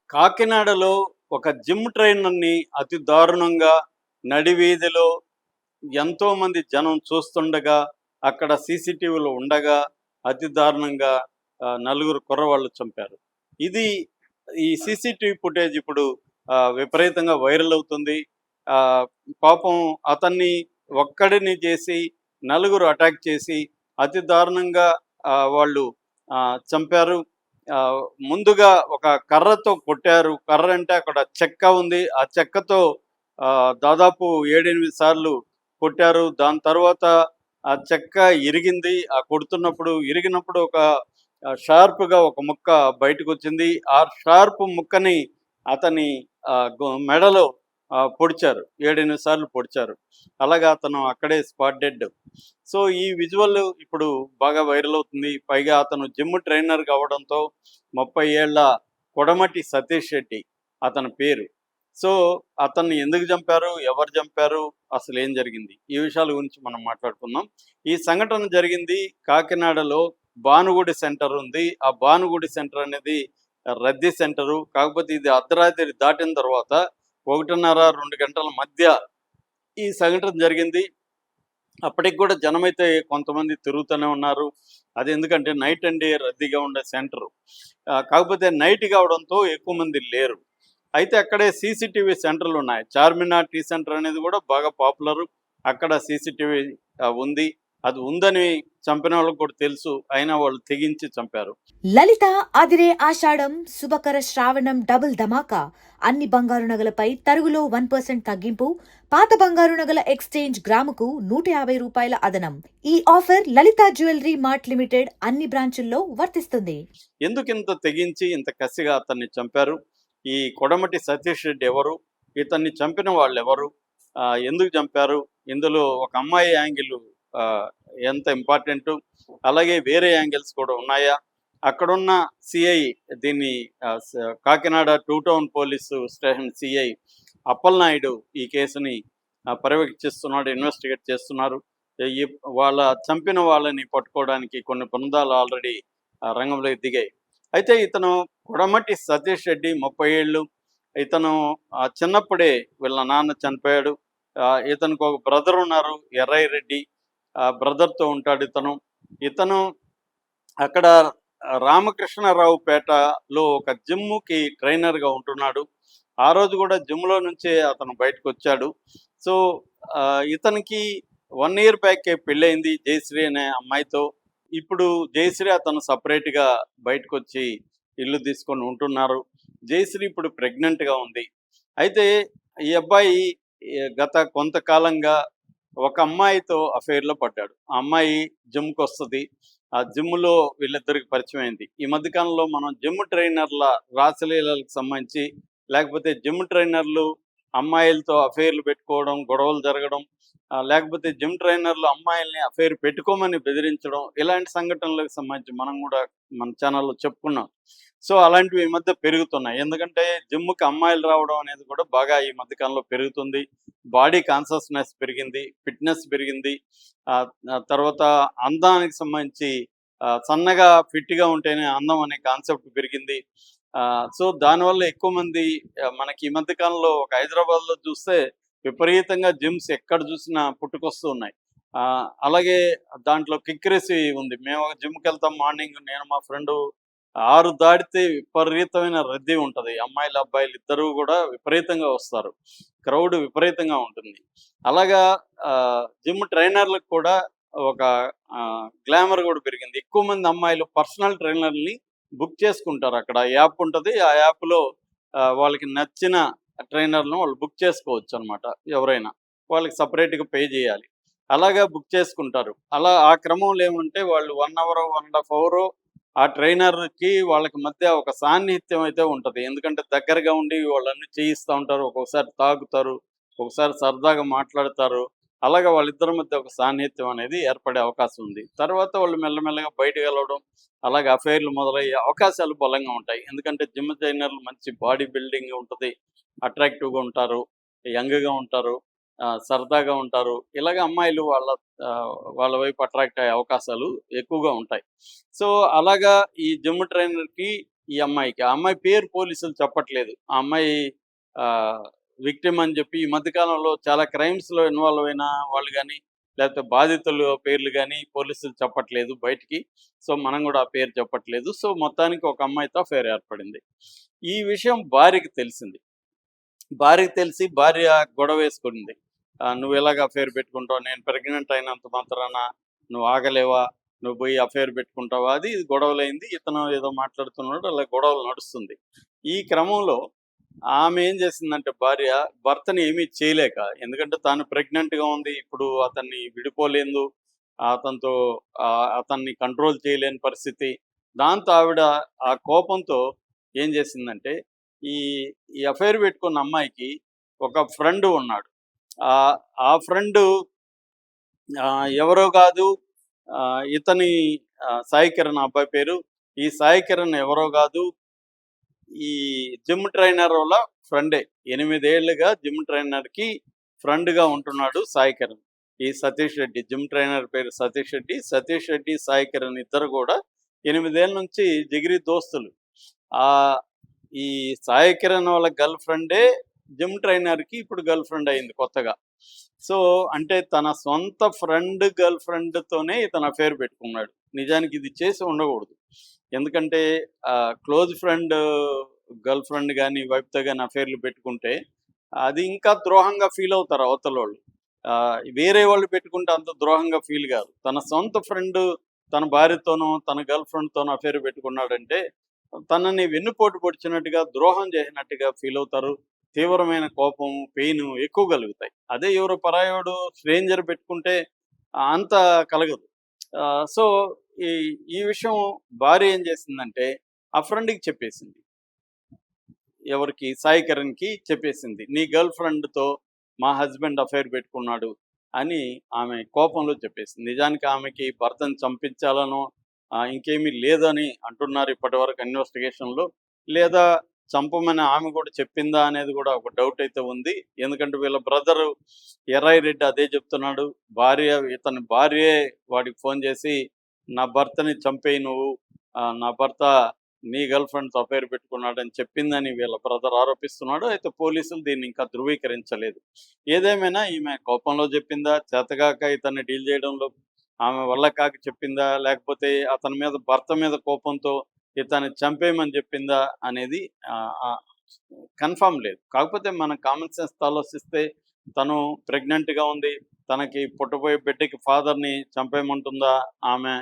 కాకినాడలో ఒక జిమ్ ట్రైనర్‌ని అతి దారుణంగా నడివీధిలో ఎంతోమంది జనం చూస్తుండగా, అక్కడ సీసీటీవీలో ఉండగా అతి దారుణంగా నలుగురు కుర్రవాళ్ళు చంపారు. ఇది ఈ సీసీటీవీ ఫుటేజ్ ఇప్పుడు విపరీతంగా వైరల్ అవుతుంది. ఆహ్, పాపం అతన్ని ఒక్కడిని చేసి నలుగురు అటాక్ చేసి అతి దారుణంగా వాళ్ళు చంపారు. ఆహ్, ముందుగా ఒక కర్రతో కొట్టారు. కర్ర అంటే అక్కడ చెక్క ఉంది. ఆ చెక్కతో దాదాపు 7, 8 సార్లు కొట్టారు. దాని తర్వాత ఆ చెక్క ఇరిగింది. ఆ కొడుతున్నప్పుడు ఇరిగినప్పుడు ఒక షార్ప్‌గా ఒక ముక్క బయటకొచ్చింది. ఆ షార్ప్ ముక్కని అతని మెడలో పొడిచారు. 7, 8 సార్లు పొడిచారు. అలాగా అతను అక్కడే స్పాట్ డెడ్. సో, ఈ విజువల్ ఇప్పుడు బాగా వైరల్ అవుతుంది. పైగా అతను జిమ్ ట్రైనర్ కావడంతో 30 ఏళ్ల కొడమటి సతీష్ రెడ్డి అతని పేరు. సో, అతన్ని ఎందుకు చంపారు? ఎవరు చంపారు? అసలేం జరిగింది? ఈ విషయాల గురించి మనం మాట్లాడుకుందాం. ఈ సంఘటన జరిగింది కాకినాడలో భానుగుడి సెంటర్ ఉంది. ఆ భానుగుడి సెంటర్ అనేది రద్దీ సెంటరు. కాకపోతే ఇది అర్ధరాత్రి దాటిన తర్వాత 1:30, 2 గంటల మధ్య ఈ సంఘటన జరిగింది. అప్పటికి కూడా జనమైతే కొంతమంది తిరుగుతూనే ఉన్నారు. అది ఎందుకంటే నైట్ అండ్ డే రద్దీగా ఉండే సెంటరు. కాకపోతే నైట్ కావడంతో ఎక్కువ మంది లేరు. అయితే అక్కడే సీసీటీవీ సెంటర్‌లున్నాయి. చార్మినార్ టీ సెంటర్ అనేది కూడా బాగా పాపులరు. అక్కడ సీసీటీవీ ఉంది. అది ఉందని చంపిన వాళ్ళకి కూడా తెలుసు. అయినా వాళ్ళు తెగించి చంపారు. లలిత అదిరే ఆషాఢం శుభకర శ్రావణం డబుల్ ధమాకా అన్ని బంగారు నగలపై తరుగులో 1% తగ్గింపు. పాత బంగారు నగల ఎక్స్చేంజ్ గ్రాముకు రూ. 150 అదనం. ఈ ఆఫర్ లలిత జ్యువెలరీ మార్ట్ లిమిటెడ్ అన్ని బ్రాంచుల్లో వర్తిస్తుంది. ఎందుకింత తెగించి ఇంత కసిగా అతన్ని చంపారు? ఈ కొడమటి సతీష్ రెడ్డి ఎవరు? ఇతన్ని చంపిన వాళ్ళెవరు? ఎందుకు చంపారు? ఇందులో ఒక అమ్మాయి యాంగిల్ ఆహ్, ఎంత ఇంపార్టెంటు? అలాగే వేరే యాంగిల్స్ కూడా ఉన్నాయా? అక్కడున్న సీఐ దీన్ని Kakinada 2 town police station CI Appalanaidu ఈ కేసుని పర్యవేక్షిస్తున్నాడు. ఇన్వెస్టిగేట్ చేస్తున్నారు. ఈ వాళ్ళ చంపిన వాళ్ళని పట్టుకోవడానికి కొన్ని బృందాలు ఆల్రెడీ రంగంలోకి దిగాయి. అయితే ఇతను కొడమటి సతీష్ రెడ్డి 30 ఏళ్ళు. ఇతను చిన్నప్పుడే వీళ్ళ నాన్న చనిపోయాడు. ఇతనికి ఒక బ్రదర్ ఉన్నారు ఎర్రయ్య రెడ్డి. బ్రదర్‌తో ఉంటాడు ఇతను. ఇతను అక్కడ రామకృష్ణారావు పేటలో ఒక జిమ్‌కి ట్రైనర్‌గా ఉంటున్నాడు. ఆ రోజు కూడా జిమ్‌లో నుంచే అతను బయటకొచ్చాడు. సో, ఇతనికి 1 ఇయర్ బ్యాకే పెళ్ళయింది జయశ్రీ అనే అమ్మాయితో. ఇప్పుడు జయశ్రీ అతను సెపరేట్‌గా బయటకొచ్చి ఇల్లు తీసుకొని ఉంటున్నారు. జయశ్రీ ఇప్పుడు ప్రెగ్నెంట్‌గా ఉంది. అయితే ఈ అబ్బాయి గత కొంతకాలంగా ఒక అమ్మాయితో అఫెయిర్‌లో పడ్డాడు. ఆ అమ్మాయి జిమ్‌కొస్తది. ఆ జిమ్‌లో వీళ్ళిద్దరికి పరిచయమైంది. ఈ మధ్య కాలంలో మనం జిమ్ ట్రైనర్ల రాసలీలలకు సంబంధించి, లేకపోతే జిమ్ ట్రైనర్లు అమ్మాయిలతో అఫెయిర్‌లు పెట్టుకోవడం, గొడవలు జరగడం, లేకపోతే జిమ్ ట్రైనర్లు అమ్మాయిల్ని అఫెయిర్ పెట్టుకోమని బెదిరించడం, ఇలాంటి సంఘటనలకు సంబంధించి మనం గూడా మన ఛానల్‌లో చెప్పుకున్నాం. సో, అలాంటివి ఈ మధ్య పెరుగుతున్నాయి. ఎందుకంటే జిమ్‌కి అమ్మాయిలు రావడం అనేది కూడా బాగా ఈ మధ్య కాలంలో పెరుగుతుంది. బాడీ కాన్షియస్‌నెస్ పెరిగింది. ఫిట్‌నెస్ పెరిగింది. తర్వాత అందానికి సంబంధించి సన్నగా, ఫిట్‌గా ఉంటేనే అందం అనే కాన్సెప్ట్ పెరిగింది. సో, దానివల్ల ఎక్కువ మంది మనకి ఈ మధ్య కాలంలో ఒక హైదరాబాద్‌లో చూస్తే విపరీతంగా జిమ్స్ ఎక్కడ చూసినా పుట్టుకొస్తూ ఉన్నాయి. అలాగే దాంట్లో కిక్కిరిసి ఉంది. మేము ఒక జిమ్‌కెళ్తాం మార్నింగ్ నేను మా ఫ్రెండు 6 దాటితే విపరీతమైన రద్దీ ఉంటది. అమ్మాయిలు, అబ్బాయిలు ఇద్దరూ గూడా విపరీతంగా వస్తారు. క్రౌడ్ విపరీతంగా ఉంటుంది. అలాగా జిమ్ ట్రైనర్‌లకు కూడా ఒక గ్లామర్ గూడా పెరిగింది. ఎక్కువ మంది అమ్మాయిలు పర్సనల్ ట్రైనర్‌లని బుక్ చేసుకుంటారు. అక్కడ యాప్ ఉంటది. ఆ యాప్‌లో వాళ్ళకి నచ్చిన ట్రైనర్‌లను వాళ్ళు బుక్ చేసుకోవచ్చనమాట ఎవరైనా. వాళ్ళకి సెపరేట్‌గా పే జేయాలి. అలాగా బుక్ చేసుకుంటారు. అలా ఆ క్రమంలో ఏమంటే వాళ్ళు 1 అవరో, 1 ½ అవరో ఆ ట్రైనర్‌కి వాళ్ళకి మధ్య ఒక సాన్నిహిత్యం అయితే ఉంటది. ఎందుకంటే దగ్గరగా ఉండి వాళ్ళన్నీ చేయిస్తా ఉంటారు. ఒక్కొక్కసారి తాగుతారు. ఒకసారి సరదాగా మాట్లాడతారు. అలాగా వాళ్ళిద్దరి మధ్య ఒక సాన్నిహిత్యం అనేది ఏర్పడే అవకాశం ఉంది. తర్వాత వాళ్ళు మెల్లమెల్లగా బయటకెళ్ళడం, అలాగే అఫెయిర్‌లు మొదలయ్యే అవకాశాలు బలంగా ఉంటాయి. ఎందుకంటే జిమ్ ట్రైనర్‌లు మంచి బాడీ బిల్డింగ్ ఉంటది. అట్రాక్టివ్‌గా ఉంటారు. యంగ్‌గా ఉంటారు. సరదాగా ఉంటారు. ఇలాగ అమ్మాయిలు వాళ్ళ వైపు అట్రాక్ట్ అయ్యే అవకాశాలు ఎక్కువగా ఉంటాయి. సో, అలాగా ఈ జిమ్ ట్రైనర్‌కి ఈ అమ్మాయికి. ఆ అమ్మాయి పేరు పోలీసులు చెప్పట్లేదు. ఆ అమ్మాయి విక్టిమ్ అని చెప్పి ఈ మధ్య కాలంలో చాలా క్రైమ్స్‌లో ఇన్వాల్వ్ అయిన వాళ్ళు గాని, లేకపోతే బాధితులు పేర్లు గాని పోలీసులు చెప్పట్లేదు బయటికి. సో, మనం గూడా ఆ పేరు చెప్పట్లేదు. సో, మొత్తానికి ఒక అమ్మాయితో అఫైర్ ఏర్పడింది. ఈ విషయం భార్యకి తెలిసింది. భార్యకి తెలిసి భార్య గొడవేసుకుంది. "నువ్వు ఎలాగ అఫైర్ పెట్టుకుంటావు? నేను ప్రెగ్నెంట్ అయినంత మాత్రాన నువ్వు ఆగలేవా? నువ్వు పోయి అఫైర్ పెట్టుకుంటావా?" అది ఇది గొడవలైంది. ఇతను ఏదో మాట్లాడుతున్నాడు. అలా గొడవలు నడుస్తుంది. ఈ క్రమంలో ఆమె ఏం చేసిందంటే భార్య, భర్తని ఏమీ చేయలేక, ఎందుకంటే తాను ప్రెగ్నెంట్‌గా ఉంది. ఇప్పుడు అతన్ని విడిపోలేదు. అతనితో అతన్ని కంట్రోల్ చేయలేని పరిస్థితి. దాంతో ఆవిడ ఆ కోపంతో ఏం చేసిందంటే, ఈ ఈ అఫైర్ పెట్టుకున్న అమ్మాయికి ఒక ఫ్రెండ్ ఉన్నాడు. ఆ ఫ్రెండు ఎవరో కాదు, ఇతని సాయి కిరణ్ ఆ అబ్బాయి పేరు. ఈ సాయి కిరణ్ ఎవరో కాదు, ఈ జిమ్ ట్రైనర్ వాళ్ళ ఫ్రెండే. 8 ఏళ్లుగా జిమ్ ట్రైనర్‌కి ఫ్రెండ్‌గా ఉంటున్నాడు సాయి కిరణ్. ఈ సతీష్ రెడ్డి జిమ్ ట్రైనర్ పేరు సతీష్ రెడ్డి. సతీష్ రెడ్డి, సాయి కిరణ్ ఇద్దరు కూడా 8 ఏళ్ల నుంచి జిగిరి దోస్తులు. ఆహ్, ఈ సాయి కిరణ్ వాళ్ళ గర్ల్ ఫ్రెండే జిమ్ ట్రైనర్‌కి ఇప్పుడు గర్ల్ ఫ్రెండ్ అయింది కొత్తగా. సో, అంటే తన సొంత ఫ్రెండ్ గర్ల్ ఫ్రెండ్‌తోనే ఇతను అఫైర్ పెట్టుకున్నాడు. నిజానికి ఇది చేసి ఉండకూడదు. ఎందుకంటే క్లోజ్ ఫ్రెండ్ గర్ల్ ఫ్రెండ్ గాని, వైఫ్‌తో గాని అఫైర్‌లు పెట్టుకుంటే అది ఇంకా ద్రోహంగా ఫీల్ అవుతారు అవతలోళ్ళు. వేరే వాళ్ళు పెట్టుకుంటే అంత ద్రోహంగా ఫీల్ కాదు. తన సొంత ఫ్రెండ్ తన భార్యతోనో, తన గర్ల్ ఫ్రెండ్‌తోనో అఫైర్ పెట్టుకున్నాడంటే తనని వెన్నుపోటు పొడిచినట్టుగా, ద్రోహం చేసినట్టుగా ఫీల్ అవుతారు. తీవ్రమైన కోపం, పెయిన్ ఎక్కువ కలుగుతాయి. అదే ఎవరో పరాయోడు స్ట్రేంజర్ పెట్టుకుంటే అంత కలగదు. సో, ఈ ఈ విషయం భార్య ఏం చేసిందంటే ఆ ఫ్రెండ్‌కి చెప్పేసింది. ఎవరికి? సాయి కిరణ్‌కి చెప్పేసింది. "నీ గర్ల్ ఫ్రెండ్‌తో మా హస్బెండ్ అఫైర్ పెట్టుకున్నాడు" అని ఆమె కోపంలో చెప్పేసింది. నిజానికి ఆమెకి భర్తను చంపించాలనో, ఇంకేమీ లేదని అంటున్నారు ఇప్పటివరకు ఇన్వెస్టిగేషన్‌లో. లేదా చంపమని ఆమె కూడా చెప్పిందా అనేది కూడా ఒక డౌట్ అయితే ఉంది. ఎందుకంటే వీళ్ళ బ్రదరు ఎర్రయ్య రెడ్డి అదే చెప్తున్నాడు. ఇతని భార్యే వాడికి ఫోన్ చేసి, "నా భర్తని చంపేయి నువ్వు. నా భర్త నీ గర్ల్ ఫ్రెండ్‌తో అఫైర్ పెట్టుకున్నాడని" చెప్పిందని వీళ్ళ బ్రదర్ ఆరోపిస్తున్నాడు. అయితే పోలీసులు దీన్ని ఇంకా ధృవీకరించలేదు. ఏదేమైనా ఈమె కోపంలో చెప్పిందా? చేతగాక ఇతన్ని డీల్ చేయడంలో ఆమె వల్ల కాక చెప్పిందా? లేకపోతే అతని మీద భర్త మీద కోపంతో ఇతన్ని చంపేయమని చెప్పిందా? అనేది ఆహ్, ఆహ్, కన్ఫర్మ్ లేదు. కాకపోతే మనం కామన్ సెన్స్‌తో ఆలోచిస్తే తను ప్రెగ్నెంట్‌గా ఉంది. తనకి పుట్టబోయే బిడ్డకి ఫాదర్‌ని చంపేయమంటుందా ఆమె?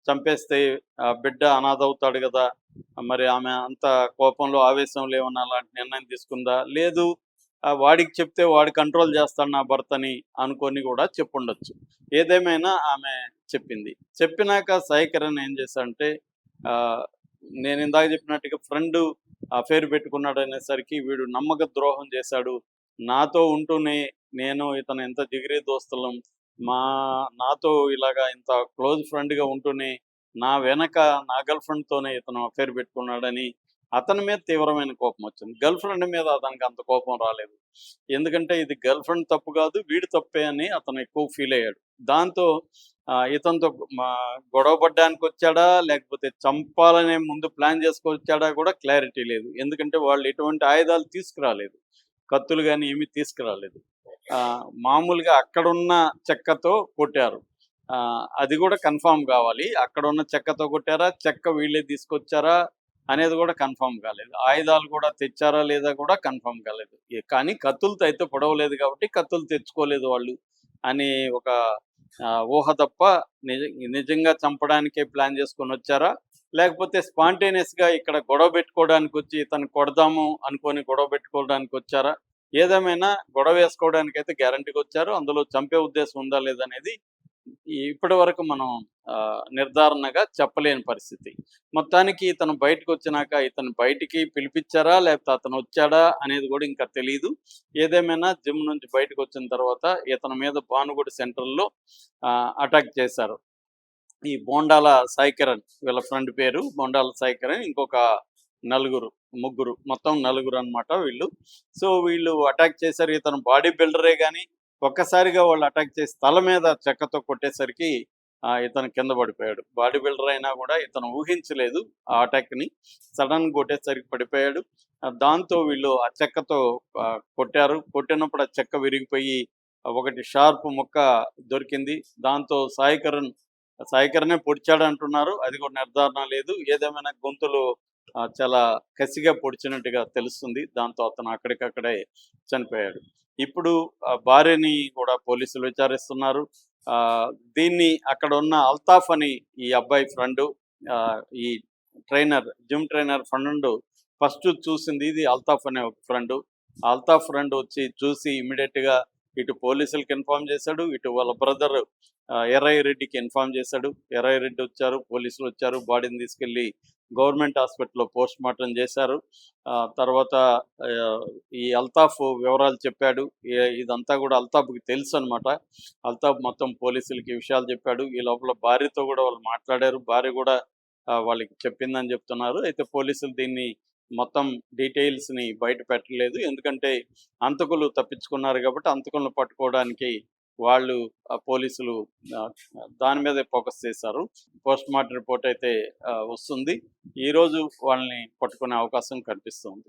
చంపేస్తే బిడ్డ అనాథ అవుతాడు గదా! మరి ఆమె అంత కోపంలో, ఆవేశంలో ఏమన్నా అలాంటి నిర్ణయం తీసుకుందా? లేదు, వాడికి చెప్తే వాడు కంట్రోల్ చేస్తాడు నా భర్తని అనుకోని గూడా చెప్పుండొచ్చు. ఏదేమైనా ఆమె చెప్పింది. చెప్పినాక సాయి కిరణ్ ఏం చేశాడంటే, ఆహ్, నేనిందాక చెప్పినట్టుగా ఫ్రెండు అఫైర్ పెట్టుకున్నాడనేసరికి వీడు నమ్మక ద్రోహం చేశాడు. నాతో ఉంటూనే నేను ఇతను ఎంత జిగిరి దోస్తులం. మా నాతో ఇలాగా ఇంత క్లోజ్ ఫ్రెండ్‌గా ఉంటూనే నా వెనక నా గర్ల్ ఫ్రెండ్‌తోనే ఇతను అఫైర్ పెట్టుకున్నాడని అతని మీద తీవ్రమైన కోపమొచ్చింది. గర్ల్ ఫ్రెండ్ మీద అతనికి అంత కోపం రాలేదు. ఎందుకంటే ఇది గర్ల్ ఫ్రెండ్ తప్పు కాదు, వీడి తప్పే అని అతను ఎక్కువ ఫీల్ అయ్యాడు. దాంతో ఇతనితో గొడవ పడ్డానికొచ్చాడా? లేకపోతే చంపాలనే ముందు ప్లాన్ చేసుకొచ్చాడా కూడా క్లారిటీ లేదు. ఎందుకంటే వాళ్ళు ఎటువంటి ఆయుధాలు తీసుకురాలేదు. కత్తులు గాని ఏమీ తీసుకురాలేదు. మామూలుగా అక్కడున్న చెక్కతో కొట్టారు. అది కూడా కన్ఫర్మ్ కావాలి. అక్కడున్న చెక్కతో కొట్టారా? చెక్క వీళ్ళే తీసుకొచ్చారా? అనేది కూడా కన్ఫర్మ్ కాలేదు. ఆయుధాలు కూడా తెచ్చారా? లేదా? కూడా కన్ఫర్మ్ కాలేదు. కానీ కత్తులతో అయితే పొడవలేదు కాబట్టి కత్తులు తెచ్చుకోలేదు వాళ్ళు అని ఒక ఊహ తప్ప నిజంగా చంపడానికే ప్లాన్ చేసుకొనొచ్చారా? లేకపోతే స్పాంటేనియస్‌గా ఇక్కడ గొడవ పెట్టుకోవడానికొచ్చి ఇతన్ని కొడదాము అనుకోని గొడవ పెట్టుకోవడానికొచ్చారా? ఏదేమైనా గొడవేసుకోవడానికైతే గ్యారంటీగొచ్చారు. అందులో చంపే ఉద్దేశం ఉందా? లేదా? అనేది ఇప్పటివరకు మనం నిర్ధారణగా చెప్పలేని పరిస్థితి. మొత్తానికి ఇతను బయటకొచ్చినాక ఇతను బయటికి పిలిపిచ్చారా? లేకపోతే అతనొచ్చాడా? అనేది గూడా ఇంకా తెలీదు. ఏదేమైనా జిమ్ నుంచి బయటకొచ్చిన తర్వాత ఇతని మీద భానుగుడి సెంటర్‌లో అటాక్ చేశారు. ఈ బోండాల సాయి కిరణ్ వీళ్ళ ఫ్రెండ్ పేరు బోండాల సాయి కిరణ్. ఇంకొక ముగ్గురు మొత్తం నలుగురనమాట వీళ్ళు. సో, వీళ్ళు అటాక్ చేశారు. ఇతను బాడీ బిల్డరే గాని ఒక్కసారిగా వాళ్ళు అటాక్ చేసి తల మీద చెక్కతో కొట్టేసరికి ఇతను కింద పడిపోయాడు. బాడీ బిల్డర్ అయినా కూడా ఇతను ఊహించలేదు ఆ అటాక్‌ని. సడెన్‌గా కొట్టేసరికి పడిపోయాడు. దాంతో వీళ్ళు ఆ చెక్కతో కొట్టారు. కొట్టినప్పుడు ఆ చెక్క విరిగిపోయి ఒకటి షార్ప్ ముక్క దొరికింది. దాంతో సాయి కిరణే పొడిచాడంటున్నారు. అది కూడా నిర్ధారణ లేదు. ఏదేమైనా గొంతులో చాలా కసిగా పొడిచినట్టుగా తెలుస్తుంది. దాంతో అతను అక్కడికక్కడే చనిపోయాడు. ఇప్పుడు భార్యని కూడా పోలీసులు విచారిస్తున్నారు. దీన్ని అక్కడ ఉన్న అల్తాఫ్ అని ఈ అబ్బాయి ఫ్రెండు, ఈ జిమ్ ట్రైనర్ ఫ్రెండు ఫస్ట్ చూసింది ఇది అల్తాఫ్ అనే ఒక ఫ్రెండు. అల్తాఫ్ ఫ్రెండ్ వచ్చి చూసి ఇమ్మీడియేట్‌గా ఇటు పోలీసులకి ఇన్ఫార్మ్ చేశాడు. ఇటు వాళ్ళ బ్రదర్ ఎర్రయ్య రెడ్డికి ఇన్ఫార్మ్ చేశాడు. ఎర్రయ్య రెడ్డి వచ్చారు, పోలీసులు వచ్చారు. బాడీని తీసుకెళ్ళి గవర్నమెంట్ హాస్పిటల్‌లో పోస్ట్‌మార్టం చేశారు. తర్వాత ఆహ్, ఈ అల్తాఫ్ వివరాలు చెప్పాడు. ఇదంతా కూడా అల్తాఫ్‌కి తెలుసనమాట. అల్తాఫ్ మొత్తం పోలీసులకి ఈ విషయాలు చెప్పాడు. ఈ లోపల భార్యతో కూడా వాళ్ళు మాట్లాడారు. భార్య కూడా వాళ్ళకి చెప్పిందని చెప్తున్నారు. అయితే పోలీసులు దీన్ని మొత్తం డీటెయిల్స్‌ని బయట పెట్టలేదు. ఎందుకంటే హంతకులు తప్పించుకున్నారు కాబట్టి హంతకులను పట్టుకోవడానికి వాళ్ళు పోలీసులు ఆహ్, దాని మీదే ఫోకస్ చేశారు. పోస్ట్‌మార్టం రిపోర్ట్ అయితే వస్తుంది. ఈరోజు వాళ్ళని పట్టుకునే అవకాశం కనిపిస్తుంది.